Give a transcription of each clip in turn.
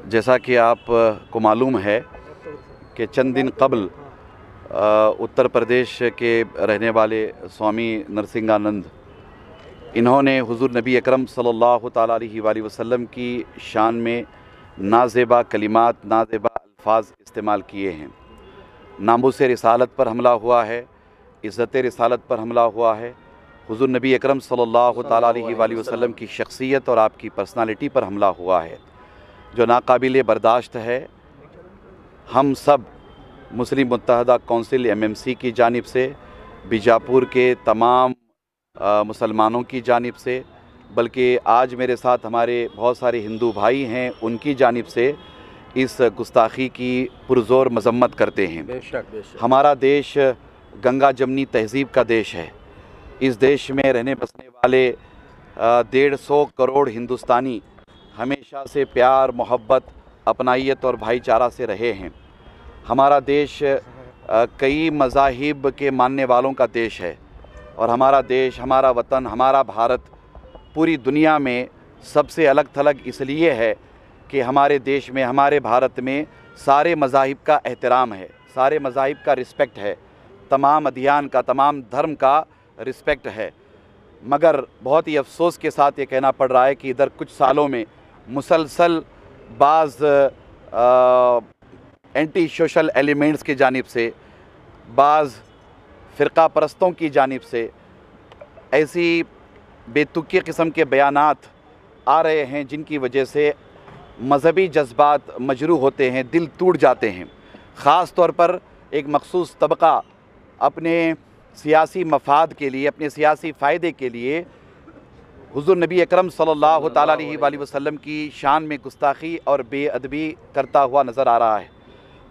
जैसा कि आपको मालूम है कि चंद दिन कबल उत्तर प्रदेश के रहने वाले स्वामी नरसिंहानंद इन्होंने हुज़ूर नबी अकरम सल्लल्लाहु ताला अलैहि वसल्लम की शान में नाज़ेबा कलिमात, नाज़ेबा अल्फाज इस्तेमाल किए हैं। नामूस रिसालत पर हमला हुआ है, इज़्ज़त रिसालत पर हमला हुआ है, हुज़ूर नबी अकरम सल्लल्लाहु ताला अलैहि वसल्लम की शख्सियत और आपकी पर्सनालिटी पर हमला हुआ है, जो नाकाबिले बर्दाश्त है। हम सब मुस्लिम मुत्तहदा कौंसिल MMC की जानिब से, बीजापुर के तमाम मुसलमानों की जानिब से, बल्कि आज मेरे साथ हमारे बहुत सारे हिंदू भाई हैं, उनकी जानिब से इस गुस्ताखी की पुरज़ोर मज़म्मत करते हैं। बेशक। हमारा देश गंगा जमनी तहज़ीब का देश है। इस देश में रहने बसने वाले 150 करोड़ हिंदुस्तानी हमेशा से प्यार, मोहब्बत, अपनाइयत और भाईचारा से रहे हैं। हमारा देश कई मज़ाहिब के मानने वालों का देश है और हमारा देश, हमारा वतन, हमारा भारत पूरी दुनिया में सबसे अलग थलग इसलिए है कि हमारे देश में, हमारे भारत में सारे मज़ाहिब का एहतराम है, सारे मज़ाहिब का रिस्पेक्ट है, तमाम अदियान का, तमाम धर्म का रिस्पेक्ट है। मगर बहुत ही अफसोस के साथ ये कहना पड़ रहा है कि इधर कुछ सालों में मुसलसल बाज़ एंटी सोशल एलिमेंट्स की जानिब से, बाज़ फ़िरका परस्तों की जानिब से ऐसी बेतुकी किस्म के बयानात आ रहे हैं जिनकी वजह से मज़हबी जज्बात मजरूह होते हैं, दिल टूट जाते हैं। ख़ास तौर पर एक मखसूस तबका अपने सियासी मफाद के लिए, अपने सियासी फ़ायदे के लिए हुज़ूर नबी अकरम सल्लल्लाहु ताला अलैहि वसल्लम की शान में गुस्ताखी और बेअदबी करता हुआ नज़र आ रहा है।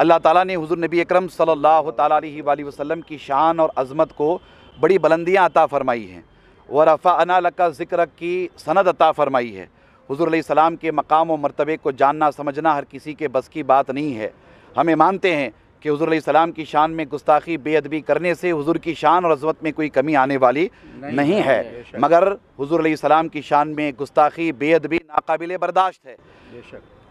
अल्लाह ताला ने हुज़ूर नबी अकरम सल्लल्लाहु ताला अलैहि वसल्लम की शान और अज़मत को बड़ी बुलंदियाँ अता फ़रमाई हैं। व रफ़अना लका ज़िक्रक की सनद अता फ़रमाई है। हुज़ूर अलैहिस्सलाम के मकाम व मर्तबे को जानना समझना हर किसी के बस की बात नहीं है। हमें मानते हैं कि हुज़ूर अलैहिस्सलाम की शान में गुस्ताखी, बेअदबी करने से हुज़ूर की शान और अज़मत में कोई कमी आने वाली नहीं है। मगर हुज़ूर अलैहिस्सलाम की शान में गुस्ताखी, बेअदबी नाकाबिले बर्दाश्त है।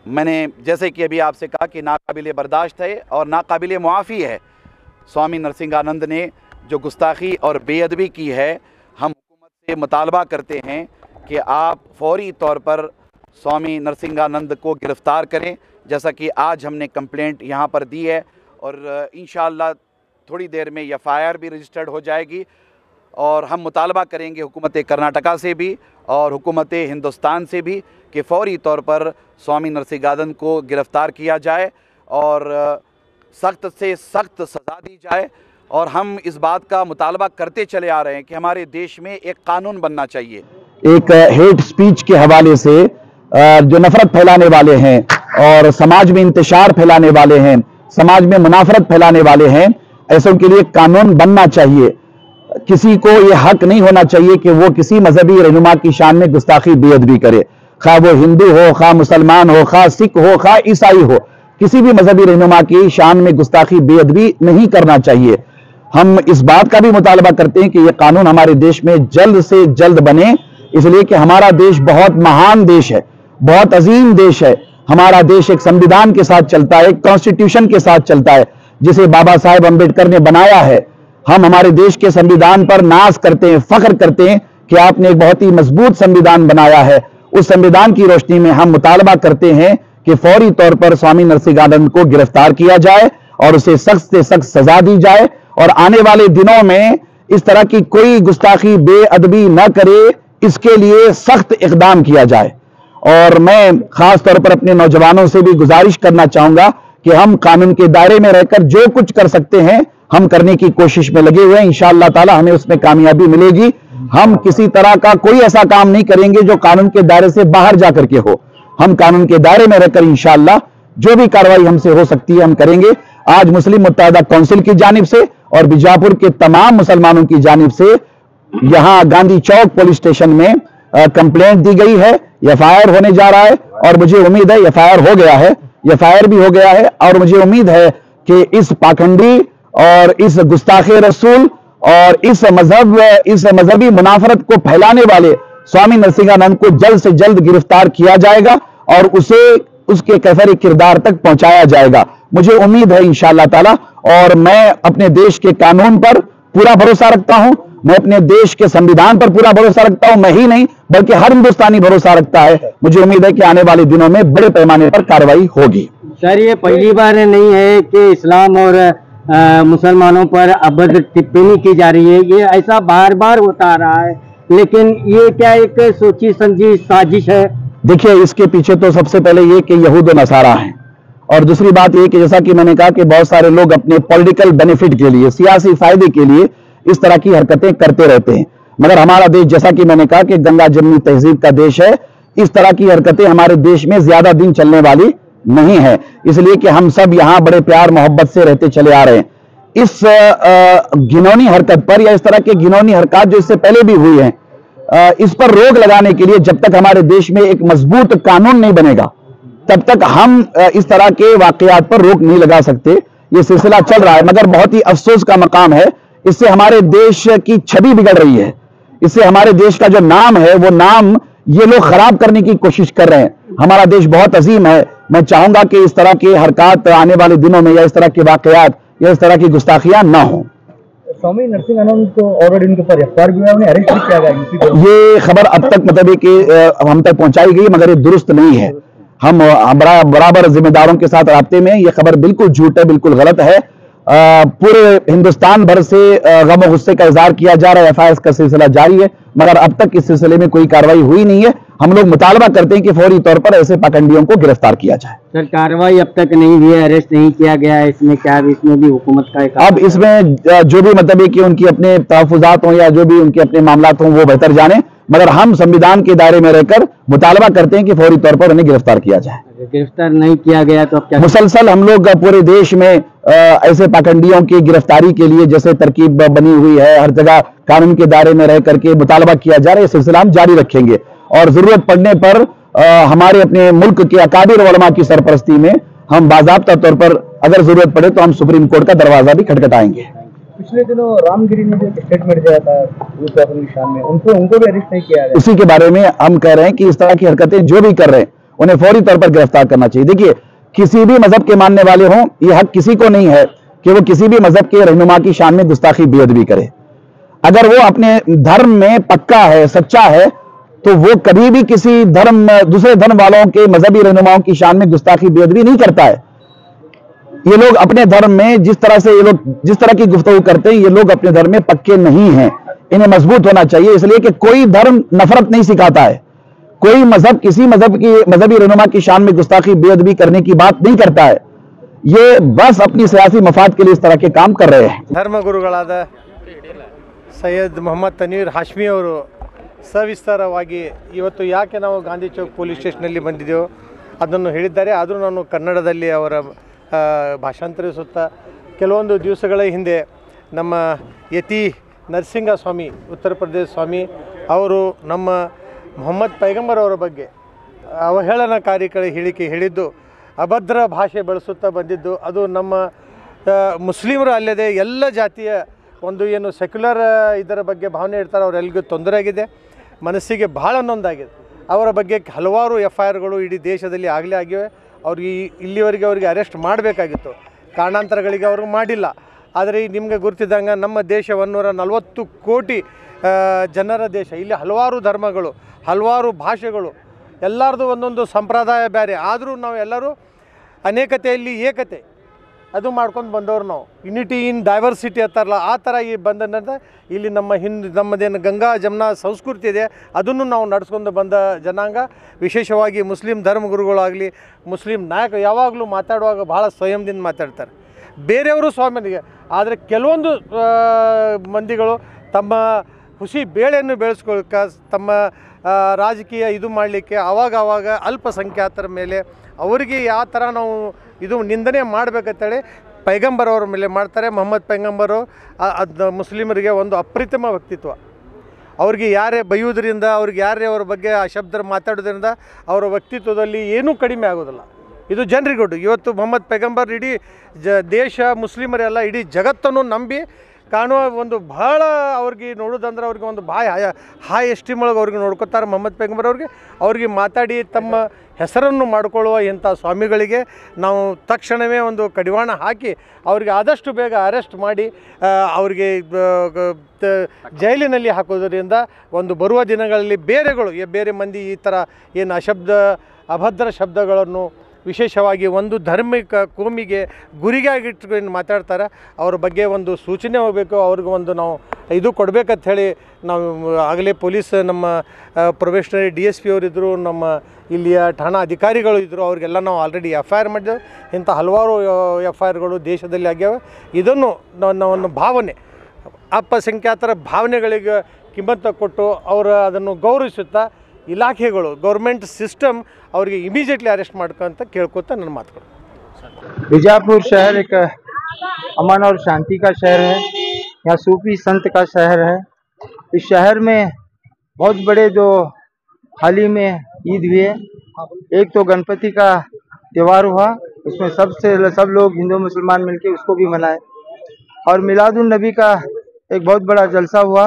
मैंने जैसे कि अभी आपसे कहा कि नाकाबिले बर्दाश्त है और नाकाबिले मुआफ़ी है। स्वामी नरसिंहानंद ने जो गुस्ताखी और बेअदबी की है, हम हुकूमत से मुतालबा करते हैं कि आप फौरी तौर पर स्वामी नरसिंहानंद को गिरफ़्तार करें, जैसा कि आज हमने कंप्लेंट यहाँ पर दी है और इंशाअल्लाह थोड़ी देर में FIR भी रजिस्टर्ड हो जाएगी। और हम मुतालबा करेंगे हुकूमत कर्नाटका से भी और हुकूमत हिंदुस्तान से भी कि फ़ौरी तौर पर स्वामी नरसिंहानंद को गिरफ़्तार किया जाए और सख्त से सख्त सज़ा दी जाए। और हम इस बात का मुतालबा करते चले आ रहे हैं कि हमारे देश में एक कानून बनना चाहिए। एक हेट स्पीच के हवाले से जो नफरत फैलाने वाले हैं और समाज में इंतशार फैलाने वाले हैं, समाज में मुनाफरत फैलाने वाले हैं, ऐसों के लिए कानून बनना चाहिए। किसी को ये हक नहीं होना चाहिए कि वो किसी मजहबी रहनुमा की शान में गुस्ताखी बेअदबी करे, खा वो हिंदू हो, खा मुसलमान हो, खा सिख हो, खा ईसाई हो, किसी भी मजहबी रहनुमा की शान में गुस्ताखी बेअदबी नहीं करना चाहिए। हम इस बात का भी मुतालबा करते हैं कि यह कानून हमारे देश में जल्द से जल्द बने, इसलिए कि हमारा देश बहुत महान देश है, बहुत अजीम देश है। हमारा देश एक संविधान के साथ चलता है, एक कॉन्स्टिट्यूशन के साथ चलता है, जिसे बाबा साहेब अम्बेडकर ने बनाया है। हम हमारे देश के संविधान पर नाज करते हैं, फख्र करते हैं कि आपने एक बहुत ही मजबूत संविधान बनाया है। उस संविधान की रोशनी में हम मुतालबा करते हैं कि फौरी तौर पर स्वामी नरसिंहानंद को गिरफ्तार किया जाए और उसे सख्त से सख्त सजा दी जाए और आने वाले दिनों में इस तरह की कोई गुस्ताखी बेअदबी न करे, इसके लिए सख्त इकदाम किया जाए। और मैं खास तौर पर अपने नौजवानों से भी गुजारिश करना चाहूंगा कि हम कानून के दायरे में रहकर जो कुछ कर सकते हैं हम करने की कोशिश में लगे हुए हैं। इंशाअल्लाह ताला हमें उसमें कामयाबी मिलेगी। हम किसी तरह का कोई ऐसा काम नहीं करेंगे जो कानून के दायरे से बाहर जाकर के हो। हम कानून के दायरे में रहकर इंशाअल्लाह जो भी कार्रवाई हमसे हो सकती है हम करेंगे। आज मुस्लिम मुत्तहदा काउंसिल की जानिब से और बीजापुर के तमाम मुसलमानों की जानिब से यहां गांधी चौक पुलिस स्टेशन में कंप्लेंट दी गई है। एफआईआर होने जा रहा है और मुझे उम्मीद है एफआईआर हो गया है, एफआईआर भी हो गया है और मुझे उम्मीद है कि इस पाखंडी और इस गुस्ताखे रसूल और इस मजहबी मुनाफरत को फैलाने वाले स्वामी नरसिंहानंद को जल्द से जल्द गिरफ्तार किया जाएगा और उसे उसके कैफर किरदार तक पहुंचाया जाएगा। मुझे उम्मीद है इंशाअल्लाह ताला। और मैं अपने देश के कानून पर पूरा भरोसा रखता हूं, मैं अपने देश के संविधान पर पूरा भरोसा रखता हूं। मैं ही नहीं बल्कि हर हिंदुस्तानी भरोसा रखता है। मुझे उम्मीद है कि आने वाले दिनों में बड़े पैमाने पर कार्रवाई होगी। सर, ये पहली बार नहीं है कि इस्लाम और मुसलमानों पर अभद्र टिप्पणी की जा रही है। ये ऐसा बार बार होता आ रहा है, लेकिन ये क्या एक सोची समझी साजिश है? देखिए, इसके पीछे तो सबसे पहले ये कि यहूद और नसारा हैं और दूसरी बात ये कि जैसा कि मैंने कहा कि बहुत सारे लोग अपने पॉलिटिकल बेनिफिट के लिए, सियासी फायदे के लिए इस तरह की हरकतें करते रहते हैं। मगर हमारा देश, जैसा कि मैंने कहा कि गंगा जमनी तहजीब का देश है, इस तरह की हरकतें हमारे देश में ज्यादा दिन चलने वाली नहीं है। इसलिए कि हम सब यहां बड़े प्यार मोहब्बत से रहते चले आ रहे हैं। इस घिनौनी हरकत पर या इस तरह के घिनौनी हरकत जो इससे पहले भी हुई है, इस पर रोक लगाने के लिए जब तक हमारे देश में एक मजबूत कानून नहीं बनेगा तब तक हम इस तरह के वाकयात पर रोक नहीं लगा सकते। ये सिलसिला चल रहा है, मगर बहुत ही अफसोस का मकाम है। इससे हमारे देश की छवि बिगड़ रही है, इससे हमारे देश का जो नाम है वो नाम ये लोग खराब करने की कोशिश कर रहे हैं। हमारा देश बहुत अजीम है। मैं चाहूंगा कि इस तरह के हरकत आने वाले दिनों में या इस तरह के वाकयात या इस तरह की गुस्ताखियां ना हो। स्वामी नरसिंहानंद को ऑलरेडी उनके ऊपर एफआईआर भी है, उन्हें अरेस्ट भी किया गया। ये खबर अब तक मतलब कि हम तक पहुंचाई गई, मगर ये दुरुस्त नहीं है। हम बराबर जिम्मेदारों के साथ राब्ते में, ये खबर बिल्कुल झूठ है, बिल्कुल गलत है। पूरे हिंदुस्तान भर से गम गुस्से का इजहार किया जा रहा है। एफआईआर का सिलसिला जारी है, मगर अब तक इस सिलसिले में कोई कार्रवाई हुई नहीं है। हम लोग मुतालबा करते हैं कि फौरी तौर पर ऐसे पाखंडियों को गिरफ्तार किया जाए। सर, कार्रवाई अब तक नहीं हुई है, अरेस्ट नहीं किया गया है, इसमें क्या इसमें भी हुकूमत का एक अब इसमें जो भी मतलब है कि उनकी अपने तहफुजात हों या जो भी उनके अपने मामलात हों वो बेहतर जाने, मगर हम संविधान के दायरे में रहकर मुतालबा करते हैं कि फौरी तौर पर उन्हें गिरफ्तार किया जाए। गिरफ्तार नहीं किया गया तो अब क्या? मुसलसल हम लोग पूरे देश में ऐसे पाखंडियों की गिरफ्तारी के लिए जैसे तरकीब बनी हुई है, हर जगह कानून के दायरे में रह करके मुतालबा किया जा रहा है। ये सिलसिला हम जारी रखेंगे और जरूरत पड़ने पर हमारे अपने मुल्क के अकाबिर उलमा की सरपरस्ती में हम बाज़ाब्ता तौर पर अगर जरूरत पड़े तो हम सुप्रीम कोर्ट का दरवाजा भी खटखटाएंगे। पिछले दिनों रामगिरी में जो स्टेटमेंट दिया था निशान में, उनको भी अरेस्ट नहीं किया गया। उसी के बारे में हम कह रहे हैं कि इस तरह की हरकतें जो भी कर रहे हैं उन्हें फौरी तौर पर गिरफ्तार करना चाहिए। देखिए, किसी भी मजहब के मानने वाले हों, यह हक किसी को नहीं है कि वो किसी भी मजहब के रहनुमा की शान में गुस्ताखी बेअदबी करे। अगर वो अपने धर्म में पक्का है, सच्चा है, तो वो कभी भी किसी दूसरे धर्म वालों के मजहबी रहनुमाओं की शान में गुस्ताखी बेअदबी नहीं करता है। ये लोग अपने धर्म में जिस तरह की गुफ्तगू करते हैं, ये लोग अपने धर्म में पक्के नहीं हैं। इन्हें मजबूत होना चाहिए, इसलिए कि कोई धर्म नफरत नहीं सिखाता है। कोई मजहब किसी मजहबी रहनुमा की शान में गुस्ताखी बेअदबी करने की बात नहीं करता है। ये बस अपनी सियासी मफाद के लिए इस तरह के काम कर रहे हैं। धर्म गुरुಗಳಾದ ಸೈಯದ್ ಮೊಹಮ್ಮದ್ ತನೀರ್ ಹಾಶ್ಮಿ ಅವರು ಸವಿಸ್ತಾರವಾಗಿ ಇವತ್ತು ಯಾಕೆ ನಾವು ಗಾಂಧಿ ಚೌಕ್ ಪೊಲೀಸ್ ಸ್ಟೇಷನಲ್ಲಿ ಬಂದಿದ್ದೆವು ಅದನ್ನು ಹೇಳಿದ್ದಾರೆ. ಆದರೂ ನಾನು ಕನ್ನಡದಲ್ಲಿ ಅವರ ಭಾಷಾಂತರಿಸುತ್ತಾ ಕೆಲವೊಂದು ದಿವಸಗಳ ಹಿಂದೆ ನಮ್ಮ ಯತಿ ನರಸಿಂಹ ಸ್ವಾಮಿ, ಉತ್ತರ ಪ್ರದೇಶ ಸ್ವಾಮಿ ಅವರು ನಮ್ಮ ಮೊಹಮ್ಮದ್ ಪೈಗಂಬರ್ ಅವರ ಬಗ್ಗೆ ಅವಹೇಳನಕಾರಿ ಹೇಳಿಕೆ ಹೇಳಿದ್ದು, ಅಭದ್ರ ಭಾಷೆ ಬಳಸುತ್ತಾ ಬಂದಿದ್ದು, ಅದು ನಮ್ಮ ಮುಸ್ಲಿಮರು ಅಲ್ಲದೆ ಎಲ್ಲ ಜಾತಿಯ ಒಂದು ಏನು ಸೆಕ್ಯುಲರ್ ಇದರ ಬಗ್ಗೆ ಭಾವನೆ ಇರ್ತಾರೆ ಅವರೆಲ್ಲರಿಗೂ ತೊಂದರೆ ಆಗಿದೆ, ಮನಸ್ಸಿಗೆ ಭಾಳ ನೊಂದಾಗಿದೆ. ಅವರ ಬಗ್ಗೆ ಹಲವಾರು FIRಗಳು ಇಡೀ ದೇಶದಲ್ಲಿ ಆಗಲೇ ಆಗಿವೆ. ಅವ್ರಿಗೆ ಇಲ್ಲಿವರೆಗೆ ಅವರಿಗೆ ಅರೆಸ್ಟ್ ಮಾಡಬೇಕಾಗಿತ್ತು, ಕಾರಣಾಂತರಗಳಿಗೆ ಅವರು ಮಾಡಿಲ್ಲ. ಆದರೆ ನಿಮಗೆ ಗುರುತಿದ್ದಂಗೆ ನಮ್ಮ ದೇಶ 140 ಕೋಟಿ ಜನರ ದೇಶ. ಇಲ್ಲಿ ಹಲವಾರು ಧರ್ಮಗಳು, ಹಲವಾರು ಭಾಷೆಗಳು ಎಲ್ಲರದು ಒಂದೊಂದು ಸಂಪ್ರದಾಯ ಬೇರೆ, ಆದರೂ ನಾವು ಎಲ್ಲರೂ ಅನೇಕತೆಯಲ್ಲಿ ಏಕತೆ ಅದು ಮಾಡ್ಕೊಂಡು ಬಂದವ್ರು ನಾವು. ಯುನಿಟಿ ಇನ್ ಡೈವರ್ಸಿಟಿ ಅಂತಾರಲ್ಲ, ಆ ಥರ ಈ ಬಂದ ಇಲ್ಲಿ ನಮ್ಮದೇನು ಗಂಗಾ ಜಮುನಾ ಸಂಸ್ಕೃತಿ ಇದೆ ಅದನ್ನು ನಾವು ನಡೆಸ್ಕೊಂಡು ಬಂದ ಜನಾಂಗ. ವಿಶೇಷವಾಗಿ ಮುಸ್ಲಿಂ ಧರ್ಮಗುರುಗಳಾಗಲಿ ಮುಸ್ಲಿಂ ನಾಯಕರು ಯಾವಾಗಲೂ ಮಾತಾಡುವಾಗ ಭಾಳ ಸಂಯಮದಿಂದ ಮಾತಾಡ್ತಾರೆ. ಬೇರೆಯವರು ಸ್ವಾಮಿನಿಗೆ, ಆದರೆ ಕೆಲವೊಂದು ಮಂದಿಗಳು ತಮ್ಮ ಹುಸಿ ಬೇಳೆಯನ್ನು ಬೆಳೆಸ್ಕೊಳ್ಳೋಕೆ, ತಮ್ಮ ರಾಜಕೀಯ ಇದು ಮಾಡಲಿಕ್ಕೆ ಆವಾಗ ಅಲ್ಪಸಂಖ್ಯಾತರ ಮೇಲೆ ಅವರಿಗೆ ಯಾವ ಥರ ನಾವು ಇದು ನಿಂದನೆ ಮಾಡಬೇಕಂತೇಳಿ ಪೈಗಂಬರ್ ಅವ್ರ ಮೇಲೆ ಮಾಡ್ತಾರೆ. ಮೊಹಮ್ಮದ್ ಪೈಗಂಬರು ಅದು ಮುಸ್ಲಿಮರಿಗೆ ಒಂದು ಅಪ್ರತಿಮ ವ್ಯಕ್ತಿತ್ವ. ಅವ್ರಿಗೆ ಯಾರೇ ಬೈಯೋದ್ರಿಂದ, ಅವ್ರಿಗೆ ಯಾರೇ ಅವ್ರ ಬಗ್ಗೆ ಆ ಶಬ್ದ ಮಾತಾಡೋದ್ರಿಂದ ಅವರ ವ್ಯಕ್ತಿತ್ವದಲ್ಲಿ ಏನೂ ಕಡಿಮೆ ಆಗೋದಿಲ್ಲ. ಇದು ಜನರಿಗೊಟ್ಟು. ಇವತ್ತು ಮೊಹಮ್ಮದ್ ಪೈಗಂಬರ್ ಇಡೀ ದೇಶ ಮುಸ್ಲಿಮರೆಲ್ಲ ಇಡೀ ಜಗತ್ತನ್ನು ನಂಬಿ ಕಾಣುವ ಒಂದು ಭಾಳ ಅವ್ರಿಗೆ ನೋಡೋದಂದ್ರೆ ಅವ್ರಿಗೆ ಒಂದು ಹೈ ಎಸ್ಟೀಮ್ ಒಳಗೆ ಅವ್ರಿಗೆ ನೋಡ್ಕೊತಾರೆ ಮೊಹಮ್ಮದ್ ಪೈಗಂಬರ್ ಅವ್ರಿಗೆ ಮಾತಾಡಿ ತಮ್ಮ ಹೆಸರನ್ನು ಮಾಡಿಕೊಳ್ಳುವ ಇಂಥ ಸ್ವಾಮಿಗಳಿಗೆ ನಾವು ತಕ್ಷಣವೇ ಒಂದು ಕಡಿವಾಣ ಹಾಕಿ ಅವ್ರಿಗೆ ಆದಷ್ಟು ಬೇಗ ಅರೆಸ್ಟ್ ಮಾಡಿ ಅವ್ರಿಗೆ ಜೈಲಿನಲ್ಲಿ ಹಾಕೋದರಿಂದ ಒಂದು ಬರುವ ದಿನಗಳಲ್ಲಿ ಬೇರೆ ಮಂದಿ ಈ ಥರ ಏನು ಅಭದ್ರ ಶಬ್ದಗಳನ್ನು ವಿಶೇಷವಾಗಿ ಒಂದು ಧಾರ್ಮಿಕ ಕೋಮಿಗೆ ಗುರಿಗಾಗಿಟ್ಕೊಂಡು ಮಾತಾಡ್ತಾರೆ, ಅವ್ರ ಬಗ್ಗೆ ಒಂದು ಸೂಚನೆ ಹೋಗಬೇಕು, ಅವ್ರಿಗೆ ಒಂದು ನಾವು ಇದು ಕೊಡಬೇಕಂತ ಹೇಳಿ ನಾವು ಆಗಲೇ ಪೊಲೀಸ್ ನಮ್ಮ ಪ್ರೊಬೇಷನರಿ DSP ಅವರಿದ್ದರು, ನಮ್ಮ ಇಲ್ಲಿಯ ಠಾಣಾ ಅಧಿಕಾರಿಗಳು ಇದ್ದರು, ಅವ್ರಿಗೆಲ್ಲ ನಾವು ಆಲ್ರೆಡಿ FIR ಮಾಡಿದ್ದೇವೆ. ಇಂಥ ಹಲವಾರು FIRಗಳು ದೇಶದಲ್ಲಿ ಆಗ್ಯಾವೆ. ಇದನ್ನು ನನ್ನ ಭಾವನೆ ಅಲ್ಪಸಂಖ್ಯಾತರ ಭಾವನೆಗಳಿಗೆ ಕಿಮ್ಮತ್ತು ಕೊಟ್ಟು ಅದನ್ನು ಗೌರವಿಸುತ್ತಾ ಇಲಾಖೆಗಳು ಗೌರ್ಮೆಂಟ್ ಸಿಸ್ಟಮ್ ಅವರಿಗೆ ಇಮಿಡಿಯೇಟ್ಲಿ ಅರೆಸ್ಟ್ ಮಾಡ್ಕೊಂತ ಕೇಳ್ಕೊತಾ ನನ್ನ ಮಾತುಗಳು. बीजापुर शहर एक अमन और शांति का शहर है। यहाँ सूफी संत का शहर है। इस शहर में बहुत बड़े जो हाल ही में ईद हुए, एक तो गणपति का त्यौहार हुआ, उसमें सब लोग हिंदू मुसलमान मिलके उसको भी मनाए, और मिलादुन नबी का एक बहुत बड़ा जलसा हुआ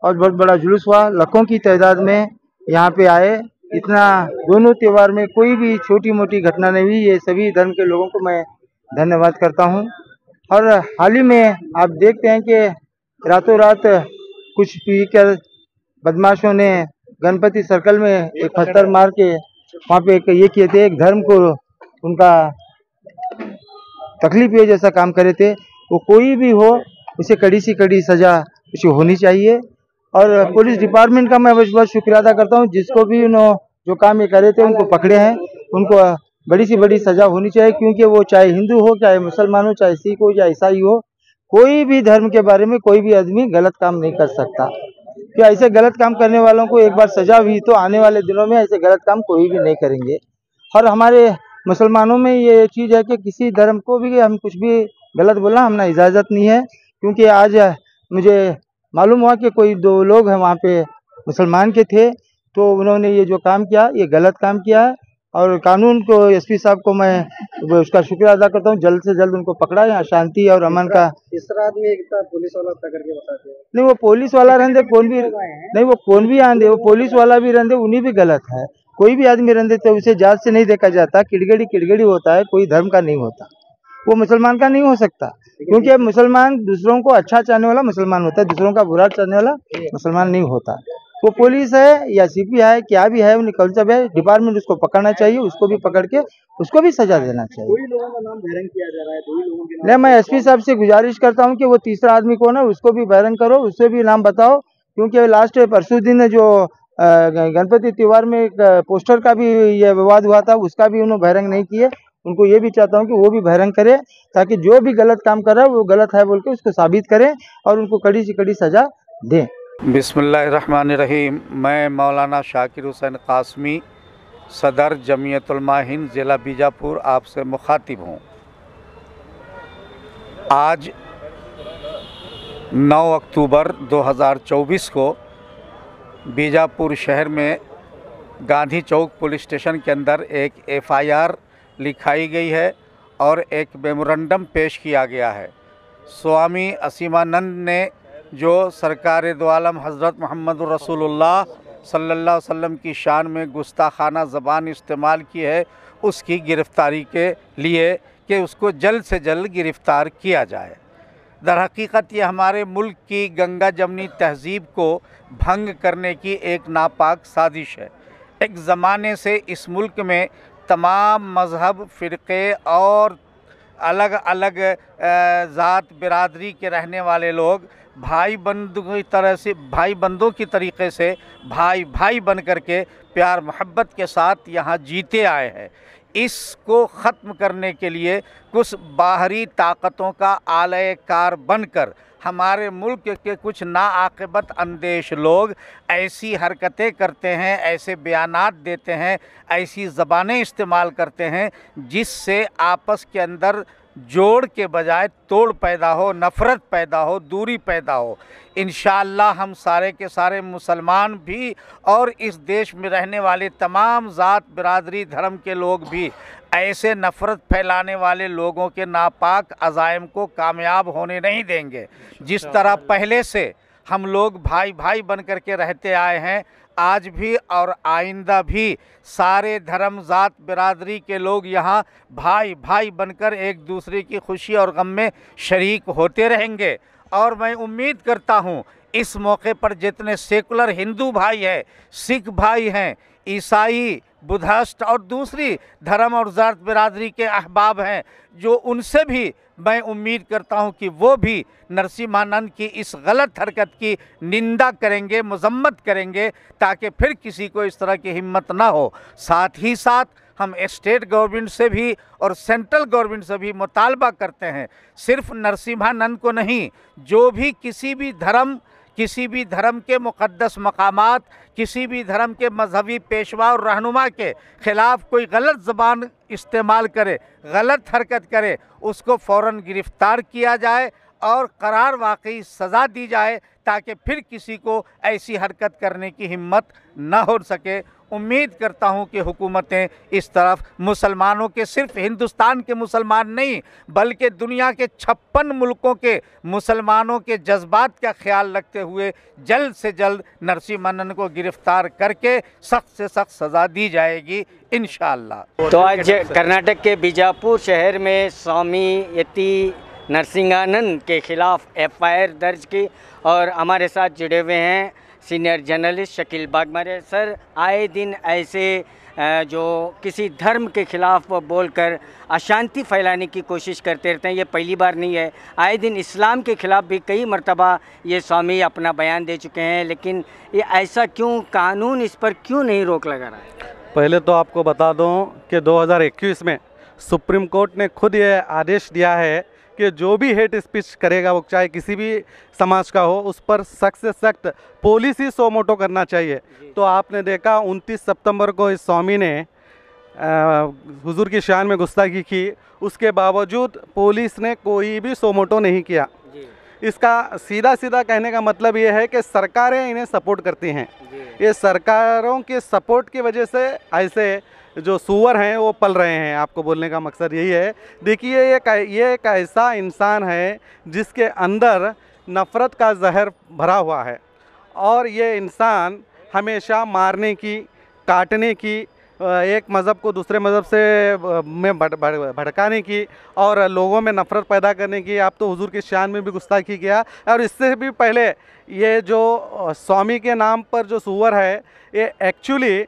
और बहुत बड़ा जुलूस हुआ। लाखों की तादाद में यहाँ पे आए। इतना दोनों त्यौहार में कोई भी छोटी मोटी घटना नहीं हुई। ये सभी धर्म के लोगों को मैं धन्यवाद करता हूँ। और हाल ही में आप देखते हैं कि रातों रात कुछ पी कर बदमाशों ने गणपति सर्कल में एक पत्थर मार के वहाँ पे ये किए थे, एक धर्म को उनका तकलीफ ये जैसा काम करे थे। वो कोई भी हो उसे कड़ी सी कड़ी सजा उसे होनी चाहिए। और पुलिस डिपार्टमेंट का मैं बहुत शुक्रिया अदा करता हूँ, जिसको भी उन्होंने जो काम ये करे थे उनको पकड़े हैं, उनको बड़ी से बड़ी सजा होनी चाहिए। क्योंकि वो चाहे हिंदू हो, चाहे मुसलमान हो, चाहे सिख हो, चाहे ईसाई हो, कोई भी धर्म के बारे में कोई भी आदमी गलत काम नहीं कर सकता। कि ऐसे गलत काम करने वालों को एक बार सजा हुई तो आने वाले दिनों में ऐसे गलत काम कोई भी नहीं करेंगे। और हमारे मुसलमानों में ये चीज़ है कि किसी धर्म को भी हम कुछ भी गलत बोलना हमने इजाज़त नहीं है। क्योंकि आज मुझे मालूम हुआ कि कोई 2 लोग हैं वहाँ पे मुसलमान के थे, तो उन्होंने ये जो काम किया ये गलत काम किया है। और कानून को SP साहब को मैं उसका शुक्रिया अदा करता हूँ, जल्द से जल्द उनको पकड़ा। यहाँ शांति और अमन का तीसरा आदमी एक था पुलिस वाला करके बताते हैं। नहीं, वो पुलिस वाला रहने कौन भी नहीं, वो कौन भी आंदे, वो पुलिस वाला भी रहने उन्हीं भी गलत है। कोई भी आदमी रहने तो उसे जात से नहीं देखा जाता। किड़गड़ी होता है, कोई धर्म का नहीं होता, वो मुसलमान का नहीं हो सकता। क्योंकि मुसलमान दूसरों को अच्छा चाहने वाला मुसलमान होता है, दूसरों का बुरा चाहने वाला मुसलमान नहीं होता। वो पुलिस है या CP है, क्या भी है, उन्हें कौन सा भी है, डिपार्टमेंट उसको पकड़ना चाहिए, उसको भी पकड़ के उसको भी सजा देना चाहिए। कोई लोगों का नाम बहिरंग किया जा रहा है, 2 लोगों के नाम। नहीं, मैं SP साहब से गुजारिश करता हूँ कि वो तीसरा आदमी कौन है उसको भी बहिरंग करो, उससे भी नाम बताओ। क्योंकि लास्ट परसों दिन जो गणपति त्यौहार में एक पोस्टर का भी ये विवाद हुआ था, उसका भी उन्होंने बहिरंग नहीं किए। उनको ये भी चाहता हूँ कि वो भी बहिरंग करें, ताकि जो भी गलत काम कर रहा है वो गलत है बोल के उसको साबित करें और उनको कड़ी से कड़ी सजा दें। बिस्मिल्लाहिर्रहमानिर्रहीम। मैं मौलाना शाकिर हुसैन कासमी, सदर जमीयत उलमा हिंद ज़िला बीजापुर आपसे मुखातिब हूँ। आज 9 अक्टूबर 2024 को बीजापुर शहर में गांधी चौक पुलिस स्टेशन के अंदर एक FIR लिखाई गई है और एक मेमोरेंडम पेश किया गया है। स्वामी असीमानंद ने जो सरकार दो आलम हज़रत मोहम्मद रसूलुल्लाह सल्लल्लाहु अलैहि वसल्लम की शान में गुस्ताखाना ज़बान इस्तेमाल की है, उसकी गिरफ़्तारी के लिए कि उसको जल्द से जल्द गिरफ़्तार किया जाए। दरहकीकत ये हमारे मुल्क की गंगा जमनी तहज़ीब को भंग करने की एक नापाक साजिश है। एक ज़माने से इस मुल्क में तमाम मज़हब, फ़िरक़े और अलग अलग ज़ात बिरादरी के रहने वाले लोग भाई बंधु की तरह से, भाई बंधों की तरीक़े से भाई भाई बन कर के प्यार मोहब्बत के साथ यहाँ जीते आए हैं। इसको ख़त्म करने के लिए कुछ बाहरी ताकतों का आलय कार बनकर हमारे मुल्क के कुछ नाआक़िबत अंदेश लोग ऐसी हरकतें करते हैं, ऐसे बयानात देते हैं, ऐसी ज़बानें इस्तेमाल करते हैं जिससे आपस के अंदर जोड़ के बजाय तोड़ पैदा हो, नफ़रत पैदा हो, दूरी पैदा हो। इंशाअल्लाह हम सारे के सारे मुसलमान भी और इस देश में रहने वाले तमाम ज़ात बिरादरी धर्म के लोग भी ऐसे नफ़रत फैलाने वाले लोगों के नापाक अज़ाइम को कामयाब होने नहीं देंगे। जिस तरह पहले से हम लोग भाई भाई बन कर के रहते आए हैं, आज भी और आइंदा भी सारे धर्म ज़ात बिरादरी के लोग यहाँ भाई भाई बनकर एक दूसरे की खुशी और गम में शरीक होते रहेंगे। और मैं उम्मीद करता हूँ इस मौके पर जितने सेकुलर हिंदू भाई हैं, सिख भाई हैं, ईसाई, बुद्धिस्ट और दूसरी धर्म और ज़ात बिरादरी के अहबाब हैं, जो उनसे भी मैं उम्मीद करता हूं कि वो भी नरसिम्हानंद की इस गलत हरकत की निंदा करेंगे, मजम्मत करेंगे, ताकि फिर किसी को इस तरह की हिम्मत ना हो। साथ ही साथ हम स्टेट गवर्नमेंट से भी और सेंट्रल गवर्नमेंट से भी मुतालबा करते हैं, सिर्फ नरसिम्हानंद को नहीं, जो भी किसी भी धर्म के मुक़द्दस मकामात, किसी भी धर्म के मजहबी पेशवा और रहनुमा के ख़िलाफ़ कोई गलत ज़बान इस्तेमाल करे, गलत हरकत करे, उसको फ़ौरन गिरफ़्तार किया जाए और करार वाकई सज़ा दी जाए, ताकि फिर किसी को ऐसी हरकत करने की हिम्मत न हो सके। उम्मीद करता हूं कि हुकूमतें इस तरफ मुसलमानों के, सिर्फ हिंदुस्तान के मुसलमान नहीं बल्कि दुनिया के 56 मुल्कों के मुसलमानों के जज्बात का ख्याल रखते हुए जल्द से जल्द नरसिम्हानंद को गिरफ़्तार करके सख्त से सख्त सज़ा दी जाएगी इंशाअल्लाह। तो आज कर्नाटक के बीजापुर शहर में स्वामी यति नरसिम्हानंद के ख़िलाफ़ FIR दर्ज की और हमारे साथ जुड़े हुए हैं senior journalist Shakeel Bagmare. Sir, आए दिन ऐसे जो किसी धर्म के ख़िलाफ़ बोलकर अशांति फैलाने की कोशिश करते रहते हैं, ये पहली बार नहीं है। आए दिन इस्लाम के ख़िलाफ़ भी कई मरतबा ये स्वामी अपना बयान दे चुके हैं, लेकिन ये ऐसा क्यों, कानून इस पर क्यों नहीं रोक लगा रहा है? पहले तो आपको बता दूं कि 2021 में सुप्रीम कोर्ट ने खुद ये आदेश दिया है कि जो भी हेट स्पीच करेगा, वो चाहे किसी भी समाज का हो, उस पर सख्त से सख्त पुलिस ही सो मोटो करना चाहिए। तो आपने देखा 29 सितंबर को इस स्वामी ने हुजूर की शान में गुस्ताखी की, उसके बावजूद पुलिस ने कोई भी सो मोटो नहीं किया। इसका सीधा सीधा कहने का मतलब ये है कि सरकारें इन्हें सपोर्ट करती हैं। ये सरकारों के सपोर्ट की वजह से ऐसे जो सुअर हैं वो पल रहे हैं। आपको बोलने का मकसद यही है। देखिए, ये एक ऐसा इंसान है जिसके अंदर नफ़रत का जहर भरा हुआ है, और ये इंसान हमेशा मारने की, काटने की, एक मज़हब को दूसरे मज़हब से में भड़काने की और लोगों में नफ़रत पैदा करने की, आप तो हुजूर की शान में भी गुस्ताखी किया। और इससे भी पहले ये जो स्वामी के नाम पर जो सुअर है, ये एक्चुअली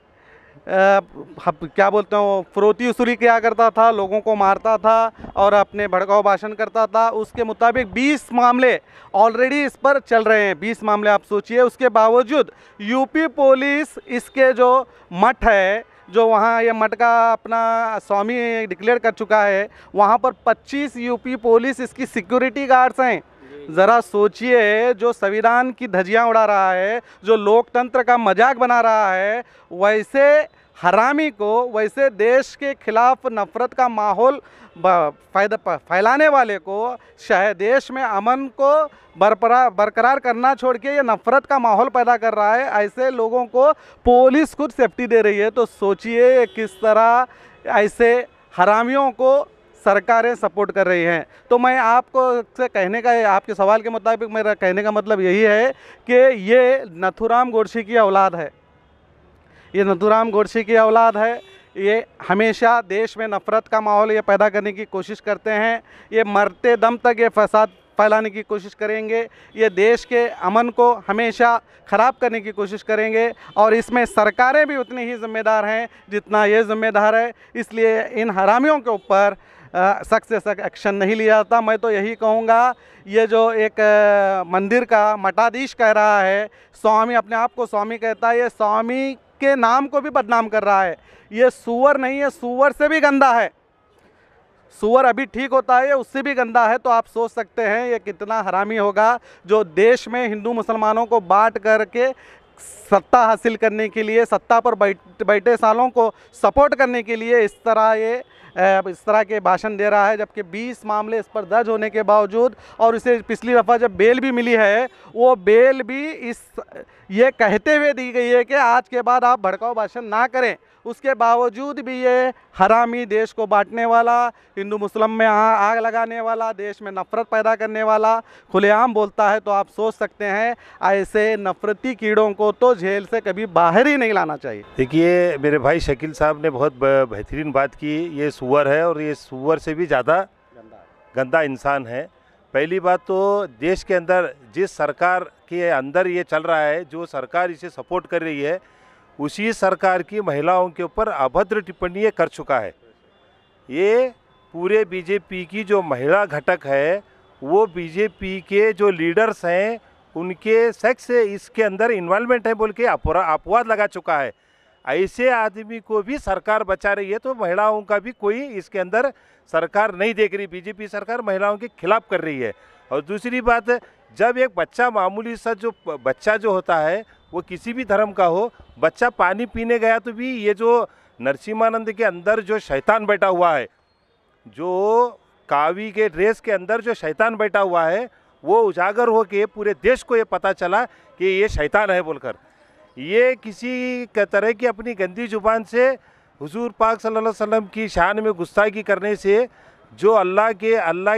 क्या बोलते हैं, फ़रोती वसूली किया करता था, लोगों को मारता था और अपने भड़काऊ भाषण करता था। उसके मुताबिक 20 मामले ऑलरेडी इस पर चल रहे हैं। 20 मामले आप सोचिए। उसके बावजूद यूपी पुलिस इसके जो मठ है, जो वहाँ ये मठ का अपना स्वामी डिक्लेयर कर चुका है, वहाँ पर 25 यूपी पुलिस इसकी सिक्योरिटी गार्ड्स हैं। ज़रा सोचिए, जो संविधान की धज्जियाँ उड़ा रहा है, जो लोकतंत्र का मजाक बना रहा है, वैसे हरामी को, वैसे देश के खिलाफ नफ़रत का माहौल फैलाने वाले को, शायद देश में अमन को बरकरार करना छोड़ के ये नफ़रत का माहौल पैदा कर रहा है, ऐसे लोगों को पुलिस खुद सेफ्टी दे रही है। तो सोचिए किस तरह ऐसे हरामियों को सरकारें सपोर्ट कर रही हैं। तो मैं आपको से कहने का, आपके सवाल के मुताबिक मेरा कहने का मतलब यही है कि ये नथुराम गोडसे की औलाद है। ये नथुराम गोडसे की औलाद है। ये हमेशा देश में नफ़रत का माहौल ये पैदा करने की कोशिश करते हैं। ये मरते दम तक ये फसाद फैलाने की कोशिश करेंगे, ये देश के अमन को हमेशा ख़राब करने की कोशिश करेंगे और इसमें सरकारें भी उतनी ही जिम्मेदार हैं जितना ये जिम्मेदार है। इसलिए इन हरामियों के ऊपर सख्त से सख्त एक्शन नहीं लिया जाता। मैं तो यही कहूँगा, ये जो एक मंदिर का मठाधीश कह रहा है, स्वामी अपने आप को स्वामी कहता है, ये स्वामी के नाम को भी बदनाम कर रहा है। ये सूअर नहीं है, सूअर से भी गंदा है। सूअर अभी ठीक होता है, ये उससे भी गंदा है। तो आप सोच सकते हैं ये कितना हरामी होगा, जो देश में हिंदू मुसलमानों को बांट करके सत्ता हासिल करने के लिए, सत्ता पर बैठे सालों को सपोर्ट करने के लिए इस तरह के भाषण दे रहा है। जबकि 20 मामले इस पर दर्ज होने के बावजूद, और इसे पिछली दफ़ा जब बेल भी मिली है, वो बेल भी ये कहते हुए दी गई है कि आज के बाद आप भड़काऊ भाषण ना करें। उसके बावजूद भी ये हरामी, देश को बांटने वाला, हिंदू मुस्लिम में आग लगाने वाला, देश में नफ़रत पैदा करने वाला खुलेआम बोलता है। तो आप सोच सकते हैं ऐसे नफ़रती कीड़ों को तो जेल से कभी बाहर ही नहीं लाना चाहिए। देखिए, मेरे भाई शकील साहब ने बहुत बेहतरीन बात की। ये सूअर है और ये सूअर से भी ज़्यादा गंदा इंसान है। पहली बात तो देश के अंदर जिस सरकार के अंदर ये चल रहा है, जो सरकार इसे सपोर्ट कर रही है, उसी सरकार की महिलाओं के ऊपर अभद्र टिप्पणी कर चुका है। ये पूरे बीजेपी की जो महिला घटक है, वो बीजेपी के जो लीडर्स हैं, उनके सेक्स इसके अंदर इन्वॉल्वमेंट है बोल के अपवाद लगा चुका है। ऐसे आदमी को भी सरकार बचा रही है, तो महिलाओं का भी कोई इसके अंदर सरकार नहीं देख रही। बीजेपी सरकार महिलाओं के खिलाफ कर रही है। और दूसरी बात, जब एक बच्चा, मामूली सा जो बच्चा जो होता है, वो किसी भी धर्म का हो, बच्चा पानी पीने गया तो भी ये जो नरसिम्हानंद के अंदर जो शैतान बैठा हुआ है, जो कावी के ड्रेस के अंदर जो शैतान बैठा हुआ है, वो उजागर हो के पूरे देश को ये पता चला कि ये शैतान है बोलकर। ये किसी तरह की अपनी गंदी जुबान से हुजूर पाक सल्लल्लाहु अलैहि वसल्लम की शान में गुस्ताखी करने से, जो अल्लाह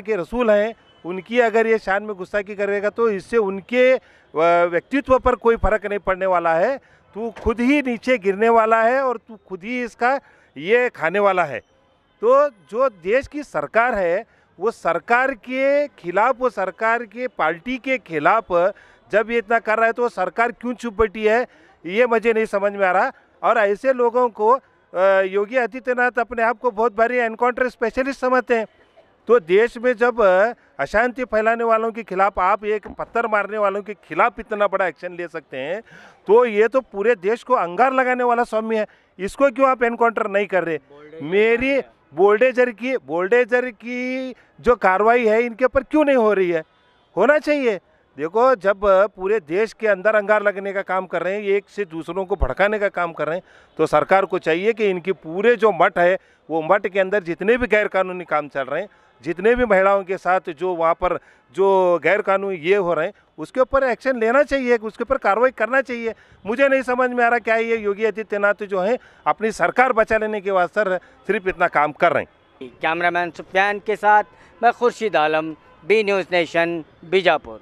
के रसूल हैं, उनकी अगर ये शान में गुस्ताखी करेगा तो इससे उनके व्यक्तित्व पर कोई फ़र्क नहीं पड़ने वाला है। तू खुद ही नीचे गिरने वाला है और तू खुद ही इसका ये खाने वाला है। तो जो देश की सरकार है, वो सरकार के खिलाफ, वो सरकार के पार्टी के खिलाफ जब ये इतना कर रहा है, तो सरकार क्यों चुप बैठी है, ये मुझे नहीं समझ में आ रहा। और ऐसे लोगों को योगी आदित्यनाथ अपने आप को बहुत भारी एनकाउंटर स्पेशलिस्ट समझते हैं। तो देश में जब अशांति फैलाने वालों के खिलाफ, आप एक पत्थर मारने वालों के खिलाफ इतना बड़ा एक्शन ले सकते हैं, तो ये तो पूरे देश को अंगार लगाने वाला स्वामी है। इसको क्यों आप एनकाउंटर नहीं कर रहे? मेरी बोल्डेजर की जो कार्रवाई है, इनके ऊपर क्यों नहीं हो रही है? होना चाहिए। देखो, जब पूरे देश के अंदर अंगार लगने का काम कर रहे हैं, एक से दूसरों को भड़काने का काम कर रहे हैं, तो सरकार को चाहिए कि इनके पूरे जो मठ है, वो मठ के अंदर जितने भी गैरकानूनी काम चल रहे हैं, जितने भी महिलाओं के साथ जो वहाँ पर जो गैरकानूनी ये हो रहे हैं, उसके ऊपर एक्शन लेना चाहिए, उसके ऊपर कार्रवाई करना चाहिए। मुझे नहीं समझ में आ रहा क्या ये योगी आदित्यनाथ जो है अपनी सरकार बचा लेने के वास्ते सिर्फ इतना काम कर रहे हैं। कैमरामैन सुफियान के साथ मैं Khurshid Alam, B news nation, Bijapur.